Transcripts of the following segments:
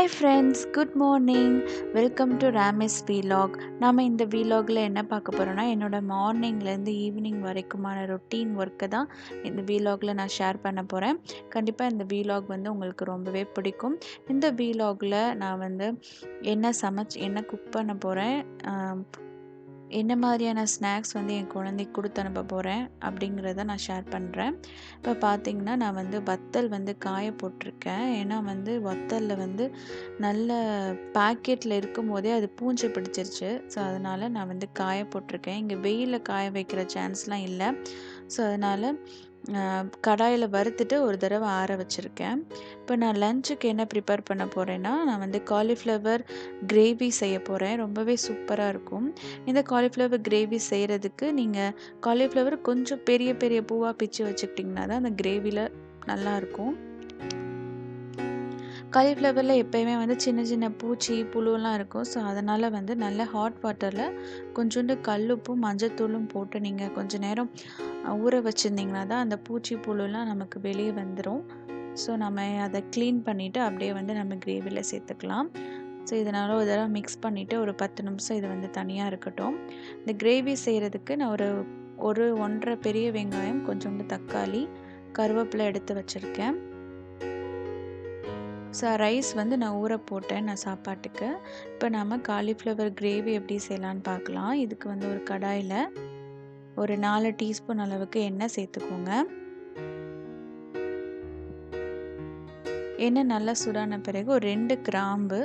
Hi friends, good morning. Welcome to ராமேஸ் vlog. நாம் இந்த வீலாகில் என்ன பார்க்க போகிறோன்னா, என்னோடய மார்னிங்லேருந்து ஈவினிங் வரைக்குமான ரொட்டீன் ஒர்க்கை தான் இந்த வீலாகில் நான் ஷேர் பண்ண போகிறேன். கண்டிப்பாக இந்த வீலாக் வந்து உங்களுக்கு ரொம்பவே பிடிக்கும். இந்த வீலாகில் நான் வந்து என்ன குக் பண்ண போகிறேன், என்ன மாதிரியான ஸ்நாக்ஸ் வந்து என் குழந்தைக்கு கொடுத்து அனுப்ப போகிறேன் அப்படிங்கிறத நான் ஷேர் பண்ணுறேன். இப்போ பார்த்திங்கன்னா, நான் வந்து வத்தல் வந்து காய போட்டிருக்கேன். ஏன்னா வந்து வத்தலில் வந்து நல்ல பேக்கெட்டில் இருக்கும் போதே அது பூஞ்சை பிடிச்சிருச்சு. ஸோ அதனால் நான் வந்து காய போட்டிருக்கேன். இங்கே வெயிலில் காய வைக்கிற சான்ஸ்லாம் இல்லை. ஸோ அதனால் கடாயில் வறுத்துட்டு ஒரு தடவை ஆற வச்சுருக்கேன். இப்போ நான் லஞ்சுக்கு என்ன ப்ரிப்பேர் பண்ண போகிறேன்னா, நான் வந்து காலிஃப்ளவர் கிரேவி செய்ய போகிறேன். ரொம்பவே சூப்பராக இருக்கும். இந்த காலிஃப்ளவர் கிரேவி செய்கிறதுக்கு நீங்கள் காலிஃப்ளவர் கொஞ்சம் பெரிய பெரிய பூவாக பிச்சு வச்சுக்கிட்டிங்கன்னா தான் அந்த கிரேவியில் நல்லாயிருக்கும். காலிஃப்ளவரில் எப்போயுமே வந்து சின்ன சின்ன பூச்சி புழுலாம் இருக்கும். ஸோ அதனால் வந்து நல்ல ஹாட் வாட்டரில் கொஞ்சோண்டு கல்லுப்பும் மஞ்சத்தூளும் போட்டு நீங்கள் கொஞ்சம் நேரம் ஊற வச்சுருந்திங்கன்னா தான் அந்த பூச்சி புழுலாம் நமக்கு வெளியே வந்துடும். ஸோ நம்ம அதை க்ளீன் பண்ணிவிட்டு அப்படியே வந்து நம்ம கிரேவியில் சேர்த்துக்கலாம். ஸோ இதனால் ஒரு தடவை மிக்ஸ் பண்ணிவிட்டு ஒரு 10 நிமிஷம் இது வந்து தனியாக இருக்கட்டும். இந்த கிரேவி செய்கிறதுக்கு நான் ஒரு 1.5 பெரிய வெங்காயம், கொஞ்சோண்டு தக்காளி, கருவேப்பிலை எடுத்து வச்சுருக்கேன். ஸோ ரைஸ் வந்து நான் ஊற போட்டேன் நான் சாப்பாட்டுக்கு. இப்போ நம்ம காலிஃப்ளவர் கிரேவி எப்படி செய்யலான்னு பார்க்கலாம். இதுக்கு வந்து ஒரு கடாயில் ஒரு 4 டீஸ்பூன் அளவுக்கு எண்ணெய் சேர்த்துக்கோங்க. எண்ணெய் நல்லா சூடான பிறகு ஒரு 2 கிராம்பு,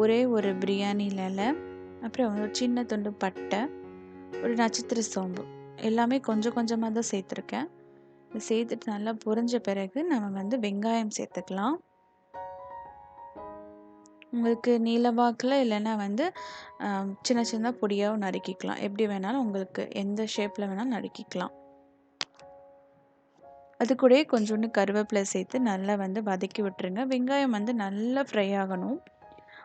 ஒரே ஒரு பிரியாணி இலை, அப்புறம் ஒரு சின்ன துண்டு பட்டை, ஒரு நட்சத்திர சோம்பு, எல்லாமே கொஞ்சம் கொஞ்சமாக தான் சேர்த்துருக்கேன். இதை சேர்த்துட்டு நல்லா பொரிஞ்ச பிறகு நம்ம வந்து வெங்காயம் சேர்த்துக்கலாம். உங்களுக்கு நீளவாக்கில் இல்லைன்னா வந்து சின்ன சின்ன பொடியாகவும் நறுக்கிக்கலாம். எப்படி வேணாலும் உங்களுக்கு எந்த ஷேப்பில் வேணாலும் நறுக்கிக்கலாம். அது கூடயே கொஞ்சோண்டு கருவேப்பிலை சேர்த்து நல்லா வந்து வதக்கி விட்டுருங்க. வெங்காயம் வந்து நல்லா ஃப்ரை ஆகணும்.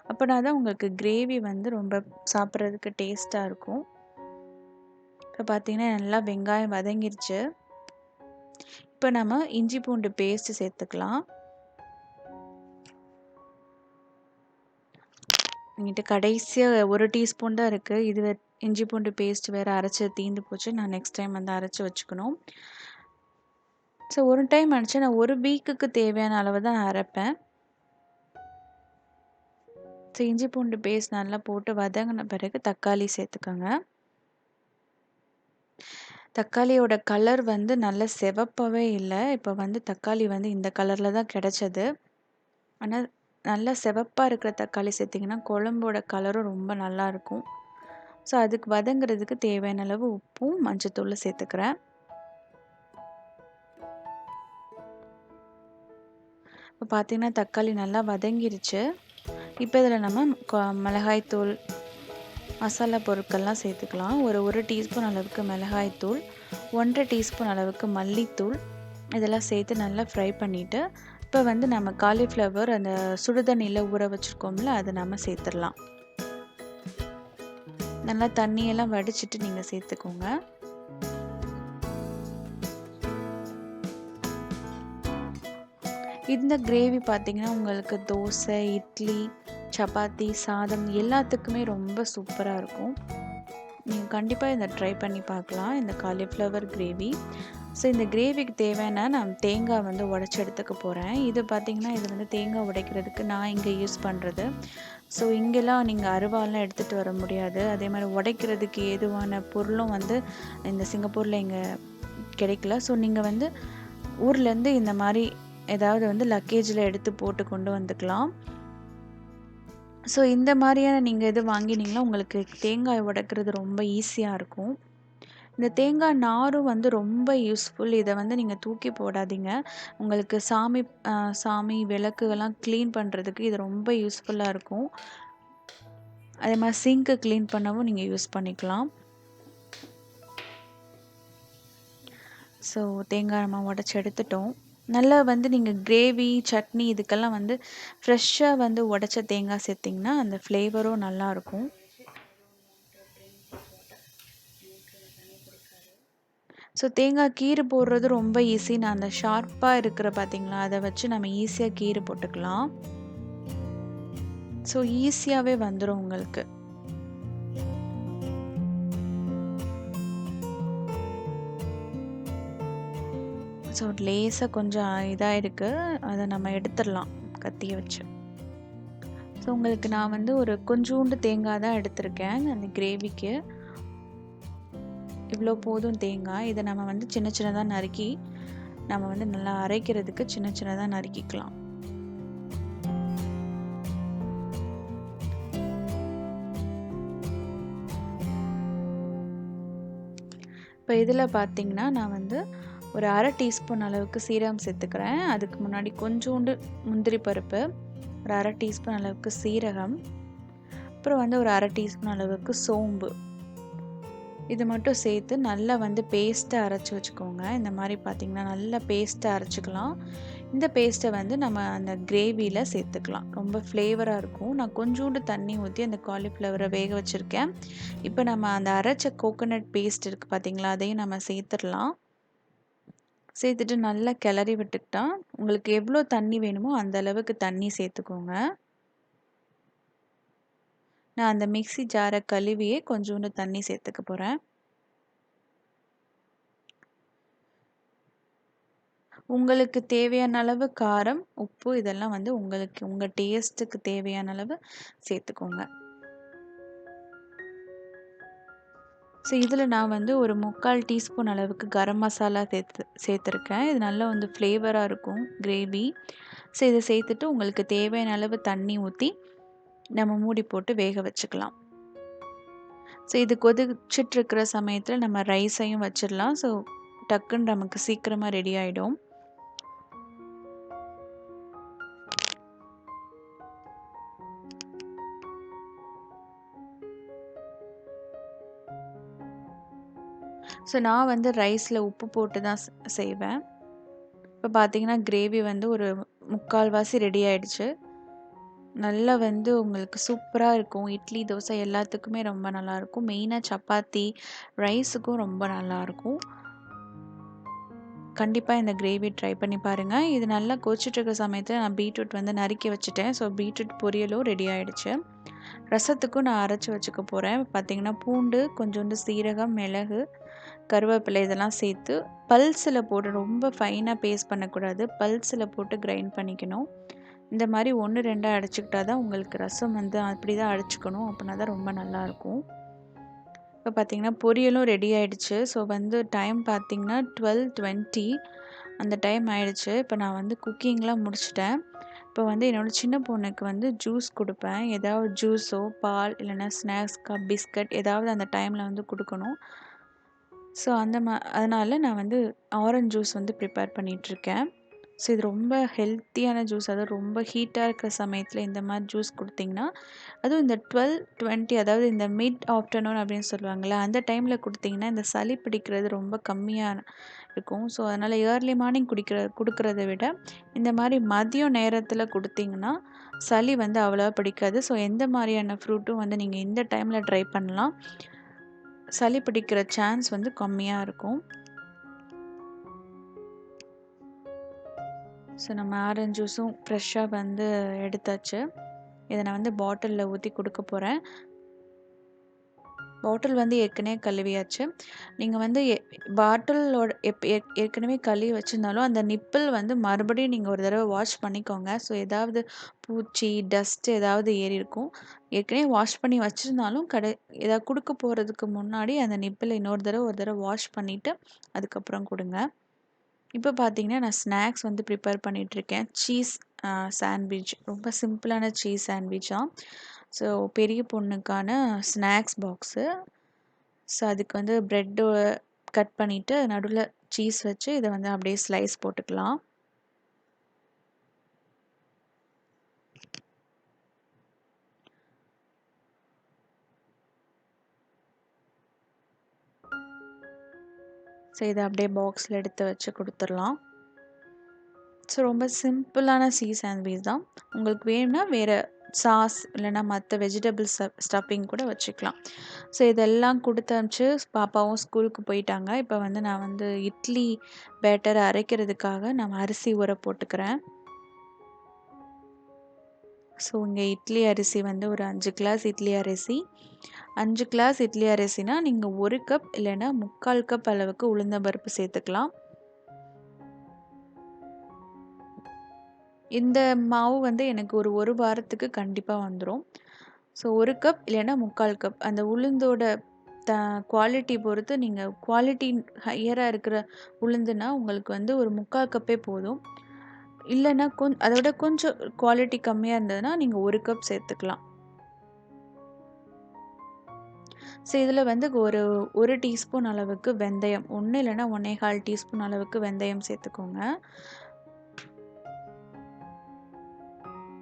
அப்படின்னா தான் உங்களுக்கு கிரேவி வந்து ரொம்ப சாப்பிட்றதுக்கு டேஸ்ட்டாக இருக்கும். இப்போ பார்த்தீங்கன்னா நல்லா வெங்காயம் வதங்கிருச்சு. இப்போ நம்ம இஞ்சி பூண்டு பேஸ்ட்டு சேர்த்துக்கலாம். என்கிட்ட கடைசியாக 1 டீஸ்பூன் தான் இருக்குது. இது இஞ்சி பூண்டு பேஸ்ட் வேறு அரைச்சி தீர்ந்து போச்சு. நான் நெக்ஸ்ட் டைம் வந்து அரைச்சி வச்சுக்கணும். ஸோ ஒரு டைம் அரைச்சா நான் 1 வீக்குக்கு தேவையான அளவு தான் நான் அரைப்பேன். ஸோ இஞ்சி பூண்டு பேஸ்ட் நல்லா போட்டு வதங்கின பிறகு தக்காளி சேர்த்துக்கோங்க. தக்காளியோட கலர் வந்து நல்ல சிவப்பாகவே இல்லை. இப்போ வந்து தக்காளி வந்து இந்த கலரில் தான் கிடச்சது. ஆனால் நல்லா சிவப்பாக இருக்கிற தக்காளி சேர்த்திங்கன்னா குழம்போட கலரும் ரொம்ப நல்லாயிருக்கும். ஸோ அதுக்கு வதங்கிறதுக்கு தேவையான அளவு உப்பும் மஞ்சத்தூள் சேர்த்துக்கிறேன். இப்போ பார்த்திங்கன்னா தக்காளி நல்லா வதங்கிருச்சு. இப்போ இதில் நம்ம மிளகாய்த்தூள், மசாலா பொருட்கள்லாம் சேர்த்துக்கலாம். ஒரு டீஸ்பூன் அளவுக்கு மிளகாய்த்தூள், 1.5 டீஸ்பூன் அளவுக்கு மல்லித்தூள், இதெல்லாம் சேர்த்து நல்லா ஃப்ரை பண்ணிவிட்டு இப்போ வந்து நம்ம காலிஃப்ளவர் அந்த சுடுதண்ணியில் ஊற வச்சுருக்கோம்ல, அதை நம்ம சேர்த்துடலாம். நல்லா தண்ணியெல்லாம் வடிச்சிட்டு நீங்கள் சேர்த்துக்கோங்க. இந்த கிரேவி பார்த்திங்கன்னா உங்களுக்கு தோசை, இட்லி, சப்பாத்தி, சாதம் எல்லாத்துக்குமே ரொம்ப சூப்பராக இருக்கும். நீங்கள் கண்டிப்பாக இதை ட்ரை பண்ணி பார்க்கலாம், இந்த காலிஃப்ளவர் கிரேவி. ஸோ இந்த கிரேவிக்கு தேவையான நான் தேங்காய் வந்து உடச்சி எடுத்துக்க போகிறேன். இது பார்த்திங்கன்னா இது வந்து தேங்காய் உடைக்கிறதுக்கு நான் இங்கே யூஸ் பண்ணுறது. ஸோ இங்கெல்லாம் நீங்கள் அருவாலாம் எடுத்துகிட்டு வர முடியாது. அதே மாதிரி உடைக்கிறதுக்கு ஏதுவான பொருளும் வந்து இந்த சிங்கப்பூரில் இங்கே கிடைக்கல. ஸோ நீங்கள் வந்து ஊர்லேருந்து இந்த மாதிரி ஏதாவது வந்து லக்கேஜில் எடுத்து போட்டு கொண்டு வந்துக்கலாம். ஸோ இந்த மாதிரியான நீங்கள் எது வாங்கினீங்கன்னா உங்களுக்கு தேங்காய் உடைக்கிறது ரொம்ப ஈஸியாக இருக்கும். இந்த தேங்காய் நாரும் வந்து ரொம்ப யூஸ்ஃபுல். இதை வந்து நீங்கள் தூக்கி போடாதீங்க. உங்களுக்கு சாமி விளக்குகள்லாம் க்ளீன் பண்ணுறதுக்கு இது ரொம்ப யூஸ்ஃபுல்லாக இருக்கும். அதே மாதிரி சிங்க்கு க்ளீன் பண்ணவும் நீங்கள் யூஸ் பண்ணிக்கலாம். ஸோ தேங்காய் நம்ம உடச்சி எடுத்துட்டோம். நல்லா வந்து நீங்கள் கிரேவி, சட்னி இதுக்கெல்லாம் வந்து ஃப்ரெஷ்ஷாக வந்து உடச்ச தேங்காய் சேர்த்திங்கன்னா அந்த ஃப்ளேவரும் நல்லாயிருக்கும். ஸோ தேங்காய் கீறு போடுறது ரொம்ப ஈஸி. நான் அந்த ஷார்ப்பாக இருக்கிற பார்த்திங்களா, அதை வச்சு நம்ம ஈஸியாக கீறு போட்டுக்கலாம். ஸோ ஈஸியாகவே வந்துடும் உங்களுக்கு. ஸோ லேசாக கொஞ்சம் இதாக இருக்குது, அதை நம்ம எடுத்துடலாம் கத்தியை வச்சு. ஸோ உங்களுக்கு நான் வந்து ஒரு கொஞ்சோண்டு தேங்காய் தான் எடுத்திருக்கேன் அந்த கிரேவிக்கு. இவ்வளோ போதும் தேங்காய். இதை நம்ம வந்து சின்ன சின்னதாக நறுக்கி நம்ம வந்து நல்லா அரைக்கிறதுக்கு சின்ன சின்னதாக நறுக்கிக்கலாம். இப்போ இதில் பார்த்தீங்கன்னா நான் வந்து ஒரு 1/2 டீஸ்பூன் அளவுக்கு சீரகம் சேர்த்துக்கிறேன். அதுக்கு முன்னாடி கொஞ்சோண்டு முந்திரி பருப்பு, ஒரு 1/2 டீஸ்பூன் அளவுக்கு சீரகம், அப்புறம் வந்து ஒரு 1/2 டீஸ்பூன் அளவுக்கு சோம்பு, இது மட்டும் சேர்த்து நல்லா வந்து பேஸ்ட்டை அரைச்சி வச்சுக்கோங்க. இந்த மாதிரி பார்த்திங்கன்னா நல்லா பேஸ்ட்டை அரைச்சிக்கலாம். இந்த பேஸ்ட்டை வந்து நம்ம அந்த கிரேவியில் சேர்த்துக்கலாம், ரொம்ப ஃப்ளேவராக இருக்கும். நான் கொஞ்சோண்டு தண்ணி ஊற்றி அந்த காலிஃப்ளவரை வேக வச்சுருக்கேன். இப்போ நம்ம அந்த அரைச்ச கோகோனட் பேஸ்ட் இருக்குது பார்த்திங்களா, அதையும் நம்ம சேர்த்துடலாம். சேர்த்துட்டு நல்லா கிளறி விட்டுக்கிட்டா உங்களுக்கு எவ்வளோ தண்ணி வேணுமோ அந்த அளவுக்கு தண்ணி சேர்த்துக்கோங்க. நான் அந்த மிக்ஸி ஜாரை கழுவியே கொஞ்சோண்டு தண்ணி சேர்த்துக்க போகிறேன். உங்களுக்கு தேவையான அளவு காரம், உப்பு இதெல்லாம் வந்து உங்கள் டேஸ்ட்டுக்கு தேவையான அளவு சேர்த்துக்கோங்க. ஸோ இதில் நான் வந்து ஒரு 3/4 டீஸ்பூன் அளவுக்கு கரம் மசாலா சேர்த்துருக்கேன். இது நல்லா வந்து ஃப்ளேவராக இருக்கும் கிரேவி. ஸோ இதை சேர்த்துட்டு உங்களுக்கு தேவையான அளவு தண்ணி ஊற்றி நம்ம மூடி போட்டு வேக வச்சுக்கலாம். ஸோ இது கொதிச்சிட்ருக்கிற சமயத்தில் நம்ம ரைஸையும் வச்சிடலாம். ஸோ டக்குன்னு நமக்கு சீக்கிரமாக ரெடி ஆகிடும். ஸோ நான் வந்து ரைஸில் உப்பு போட்டு தான் செய்வேன். இப்போ பார்த்தீங்கன்னா கிரேவி வந்து ஒரு 3/4 ரெடி ஆகிடுச்சு. நல்லா வந்து உங்களுக்கு சூப்பராக இருக்கும். இட்லி, தோசை எல்லாத்துக்குமே ரொம்ப நல்லாயிருக்கும். மெயினாக சப்பாத்தி, ரைஸுக்கும் ரொம்ப நல்லாயிருக்கும். கண்டிப்பாக இந்த கிரேவி ட்ரை பண்ணி பாருங்கள். இது நல்லா கொதிச்சிட்ருக்க சமயத்தில் நான் பீட்ரூட் வந்து நறுக்கி வச்சுட்டேன். ஸோ பீட்ரூட் பொரியலும் ரெடி ஆகிடுச்சு. ரசத்துக்கும் நான் அரைச்சி வச்சுக்க போகிறேன். பார்த்திங்கன்னா பூண்டு, கொஞ்சோண்டு சீரகம், மிளகு, கருவேப்பிலை இதெல்லாம் சேர்த்து பல்ஸில் போட்டு, ரொம்ப ஃபைனாக பேஸ்ட் பண்ணக்கூடாது, பல்ஸில் போட்டு கிரைண்ட் பண்ணிக்கணும். இந்த மாதிரி 1, 2 அடிச்சுக்கிட்டா தான் உங்களுக்கு ரசம் வந்து அப்படி தான் அடிச்சுக்கணும். அப்படின்னா தான் ரொம்ப நல்லாயிருக்கும். இப்போ பார்த்திங்கன்னா பொரியலும் ரெடி ஆகிடுச்சு. ஸோ வந்து டைம் பார்த்திங்கன்னா 12:20 அந்த டைம் ஆகிடுச்சு. இப்போ நான் வந்து குக்கிங்லாம் முடிச்சிட்டேன். இப்போ வந்து என்னோடய சின்ன பொண்ணுக்கு வந்து ஜூஸ் கொடுப்பேன். ஏதாவது ஜூஸோ, பால், இல்லைன்னா ஸ்நாக்ஸ்க்கா பிஸ்கட் ஏதாவது அந்த டைமில் வந்து கொடுக்கணும். ஸோ அதனால் நான் வந்து ஆரஞ்ச் ஜூஸ் வந்து ப்ரிப்பேர் பண்ணிகிட்ருக்கேன். ஸோ இது ரொம்ப ஹெல்த்தியான ஜூஸ். அதாவது ரொம்ப ஹீட்டாக இருக்கிற சமயத்தில் இந்த மாதிரி ஜூஸ் கொடுத்திங்கன்னா, அதுவும் இந்த 12:20 அதாவது இந்த மிட் ஆஃப்டர்நூன் அப்படின்னு சொல்லுவாங்கள்ல, அந்த டைமில் கொடுத்திங்கன்னா இந்த சளி பிடிக்கிறது ரொம்ப கம்மியாக இருக்கும். ஸோ அதனால் ஏர்லி மார்னிங் கொடுக்குறத விட இந்த மாதிரி மதியம் நேரத்தில் கொடுத்திங்கன்னா சளி வந்து அவ்வளோவா பிடிக்காது. ஸோ எந்த மாதிரியான ஃப்ரூட்டும் வந்து நீங்கள் இந்த டைமில் ட்ரை பண்ணலாம். சளி பிடிக்கிற சான்ஸ் வந்து கம்மியாக இருக்கும். ஸோ நம்ம ஆரஞ்ச் ஜூஸும் ஃப்ரெஷ்ஷாக வந்து எடுத்தாச்சு. இதை நான் வந்து பாட்டிலில் ஊற்றி கொடுக்க போகிறேன். பாட்டில் வந்து ஏற்கனவே கழுவியாச்சு. நீங்கள் வந்து பாட்டிலோட ஏற்கனவே கழுவி வச்சுருந்தாலும் அந்த நிப்பிள் வந்து மறுபடியும் நீங்கள் ஒரு தடவை வாஷ் பண்ணிக்கோங்க. ஸோ ஏதாவது பூச்சி, டஸ்ட்டு ஏதாவது ஏறி இருக்கும். ஏற்கனவே வாஷ் பண்ணி வச்சுருந்தாலும் ஏதாவது கொடுக்க போகிறதுக்கு முன்னாடி அந்த நிப்பிள் ஒரு தடவை வாஷ் பண்ணிவிட்டு அதுக்கப்புறம் கொடுங்க. இப்போ பார்த்தீங்கன்னா நான் ஸ்நாக்ஸ் வந்து ப்ரிப்பேர் பண்ணிகிட்ருக்கேன். சீஸ் சாண்ட்விச், ரொம்ப சிம்பிளான சீஸ் சாண்ட்விச் தான். ஸோ பெரிய பொண்ணுக்கான ஸ்நாக்ஸ் பாக்ஸு. ஸோ அதுக்கு வந்து ப்ரெட்டு கட் பண்ணிவிட்டு நடுவில் சீஸ் வச்சு இதை வந்து அப்படியே ஸ்லைஸ் போட்டுக்கலாம். ஸோ இதை அப்படியே பாக்ஸில் எடுத்து வச்சு கொடுத்துடலாம். ஸோ ரொம்ப சிம்பிளான சீஸ் சாண்ட்விச் தான். உங்களுக்கு வேணும்னா வேறு சாஸ் இல்லைனா மற்ற வெஜிடபிள் ஸ்டஃப்பிங் கூட வச்சுக்கலாம். ஸோ இதெல்லாம் கொடுத்து அனுப்பிச்சு பாப்பாவும் ஸ்கூலுக்கு போயிட்டாங்க. இப்போ வந்து நான் வந்து இட்லி பேட்டரை அரைக்கிறதுக்காக நான் அரிசி ஊற போட்டுக்கிறேன். ஸோ இங்கே இட்லி அரிசி வந்து ஒரு 5 கிளாஸ் இட்லி அரிசி. 5 கிளாஸ் இட்லி அரிசினா நீங்கள் 1 கப் இல்லைன்னா 3/4 கப் அளவுக்கு உளுந்தம்பருப்பு சேர்த்துக்கலாம். இந்த மாவு வந்து எனக்கு ஒரு வாரத்துக்கு கண்டிப்பாக வந்துடும். ஸோ 1 கப் இல்லைன்னா 3/4 கப். அந்த உளுந்தோட குவாலிட்டி பொறுத்து நீங்கள் குவாலிட்டி ஹையராக இருக்கிற உளுந்துனா உங்களுக்கு வந்து ஒரு 3/4 கப்பே போதும். இல்லைன்னா அதோட கொஞ்சம் குவாலிட்டி கம்மியாக இருந்ததுன்னா நீங்கள் 1 கப் சேர்த்துக்கலாம். ஸோ இதில் வந்து ஒரு டீஸ்பூன் அளவுக்கு வெந்தயம், 1 இல்லைன்னா 1 1/4 டீஸ்பூன் அளவுக்கு வெந்தயம் சேர்த்துக்கோங்க.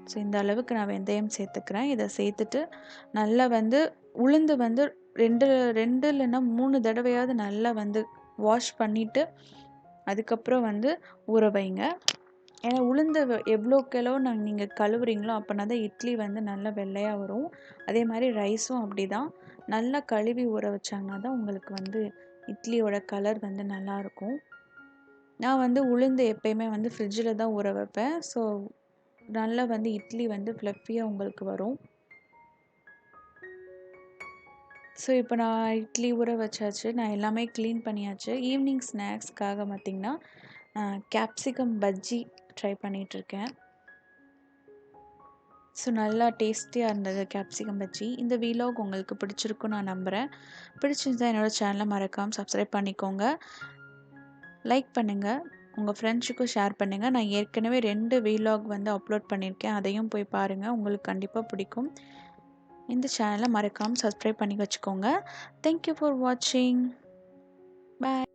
ஸோ இந்த அளவுக்கு நான் வெந்தயம் சேர்த்துக்கிறேன். இதை சேர்த்துட்டு நல்லா வந்து உளுந்து வந்து 2 இல்லைன்னா 3 தடவையாவது நல்லா வந்து வாஷ் பண்ணிவிட்டு அதுக்கப்புறம் வந்து ஊற வைங்க. ஏன்னா உளுந்து எவ்வளோக்கெவ்வளோ நீங்கள் கழுவுறீங்களோ அப்போனா தான் இட்லி வந்து நல்லா வெள்ளையாக வரும். அதே மாதிரி ரைஸும் அப்படி தான். நல்லா கழுவி ஊற வச்சாங்கன்னா தான் உங்களுக்கு வந்து இட்லியோட கலர் வந்து நல்லாயிருக்கும். நான் வந்து உளுந்து எப்பயுமே வந்து ஃப்ரிட்ஜில் தான் ஊற வைப்பேன். ஸோ நல்லா வந்து இட்லி வந்து ஃப்ளஃபியாக உங்களுக்கு வரும். ஸோ இப்போ நான் இட்லி ஊற வச்சாச்சு. நான் எல்லாமே க்ளீன் பண்ணியாச்சு. ஈவினிங் ஸ்நாக்ஸ்க்காக பார்த்திங்கன்னா கேப்சிகம் பஜ்ஜி ட்ரை பண்ணிகிட்ருக்கேன். ஸோ நல்லா டேஸ்டியாக இருந்தது கேப்சிகம் பஜ்ஜி. இந்த வீலாக் உங்களுக்கு பிடிச்சிருக்குன்னு நான் நம்புகிறேன். பிடிச்சிருந்தா என்னோடய சேனலை மறக்காமல் சப்ஸ்கிரைப் பண்ணிக்கோங்க. லைக் பண்ணுங்கள். உங்கள் ஃப்ரெண்ட்ஸுக்கும் ஷேர் பண்ணுங்கள். நான் ஏற்கனவே 2 வீலாக் வந்து அப்லோட் பண்ணியிருக்கேன். அதையும் போய் பாருங்கள். உங்களுக்கு கண்டிப்பாக பிடிக்கும். இந்த சேனலை மறக்காமல் சப்ஸ்கிரைப் பண்ணி வச்சுக்கோங்க. தேங்க்யூ ஃபார் வாட்சிங். பாய்.